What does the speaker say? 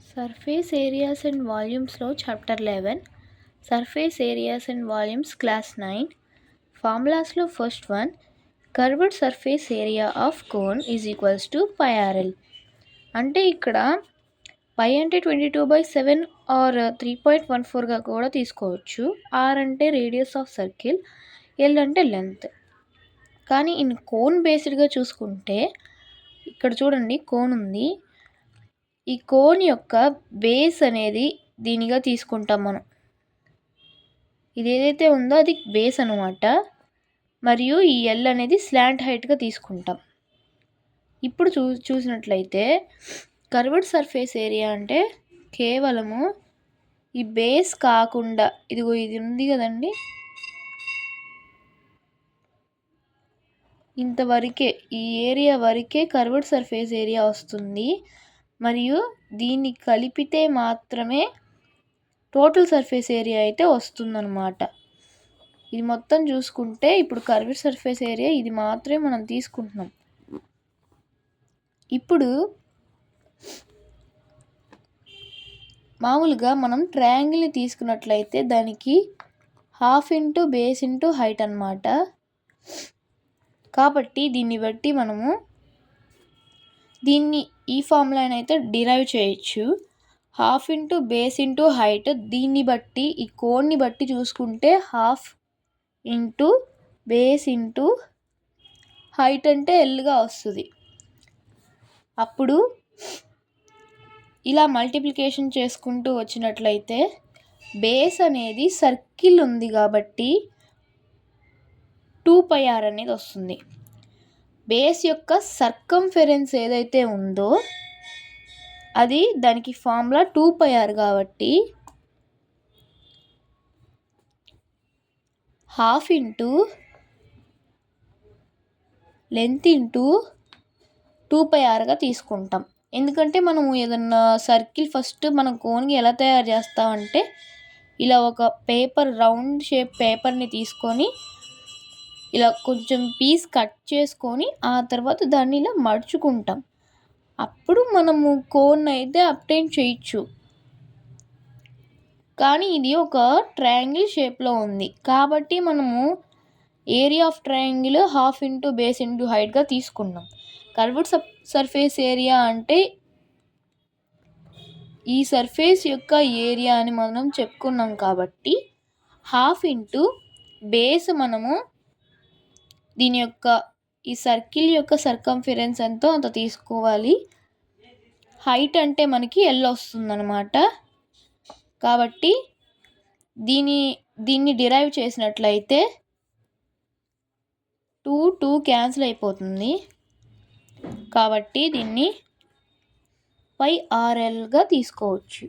Surface areas and volumes chapter 11. Surface areas and volumes class 9. Formulas lo first one, curved surface area of cone is equals to pi rl. అంటే ఇక్కడ పై అంటే 22/7 are 3.14గా కూడా తీసుకోవచ్చు. Are అంటే radius of circle, L అంటే length. కానీ in cone బేస్డ్గా చూసుకుంటే ఇక్కడ చూడండి కోన్ ఉంది. ఈ కోన్ యొక్క బేస్ అనేది దీనిగా తీసుకుంటాం మనం. ఇది ఏదైతే ఉందో అది బేస్ అనమాట. మరియు ఈ ఎల్ అనేది స్లాంట్ హైట్గా తీసుకుంటాం. ఇప్పుడు చూసినట్లయితే కర్వ్డ్ సర్ఫేస్ ఏరియా అంటే కేవలము ఈ బేస్ కాకుండా ఇదిగో ఇది ఉంది కదండి, ఇంతవరకే ఈ ఏరియా వరకే కర్వ్డ్ సర్ఫేస్ ఏరియా వస్తుంది. మరియు దీన్ని కలిపితే మాత్రమే టోటల్ సర్ఫేస్ ఏరియా అయితే వస్తుందన్నమాట. ఇది మొత్తం చూసుకుంటే ఇప్పుడు కర్వ్డ్ సర్ఫేస్ ఏరియా ఇది మాత్రమే మనం తీసుకుంటున్నాం. ఇప్పుడు మామూలుగా మనం ట్రయాంగిల్ని తీసుకున్నట్లయితే దానికి half into base into height అన్నమాట. కాబట్టి దీన్ని బట్టి మనము దీన్ని ఈ ఫార్ములానైతే డిరైవ్ చేయొచ్చు. Half into base into height, దీన్ని బట్టి ఈ కోడ్ని బట్టి చూసుకుంటే half into base into height అంటే ఎల్గా వస్తుంది. అప్పుడు ఇలా మల్టిప్లికేషన్ చేసుకుంటూ వచ్చినట్లయితే బేస్ అనేది సర్కిల్ ఉంది కాబట్టి 2πr అనేది వస్తుంది. బేస్ యొక్క సర్కంఫెరెన్స్ ఏదైతే ఉందో అది దానికి ఫార్ములా 2πr కాబట్టి హాఫ్ ఇంటూ లెంత్ ఇంటూ 2πrగా తీసుకుంటాం. ఎందుకంటే మనము ఏదన్నా సర్కిల్ ఫస్ట్ మనం కోన్కి ఎలా తయారు చేస్తామంటే ఇలా ఒక పేపర్ రౌండ్ షేప్ పేపర్ని తీసుకొని ఇలా కొంచెం పీస్ కట్ చేసుకొని ఆ తర్వాత దాన్ని ఇలా మడుచుకుంటాం. అప్పుడు మనము కోన్ అయితే అబ్టైన్ చేయొచ్చు. కానీ ఇది ఒక ట్రయాంగిల్ షేప్లో ఉంది కాబట్టి మనము area of triangle half into base into హైట్గా తీసుకున్నాం. కర్వ్డ్ సర్ఫేస్ ఏరియా అంటే ఈ సర్ఫేస్ యొక్క ఏరియా అని మనం చెప్పుకున్నాం కాబట్టి హాఫ్ ఇంటూ బేస్ మనము దీని యొక్క ఈ సర్కిల్ యొక్క సర్కంఫరెన్స్ ఎంతో అంత తీసుకోవాలి. హైట్ అంటే మనకి ఎల్ వస్తుందన్నమాట. కాబట్టి దీన్ని డిరైవ్ చేసినట్లయితే 2 క్యాన్సిల్ అయిపోతుంది. కాబట్టి దీన్ని πrlగా తీసుకోవచ్చు.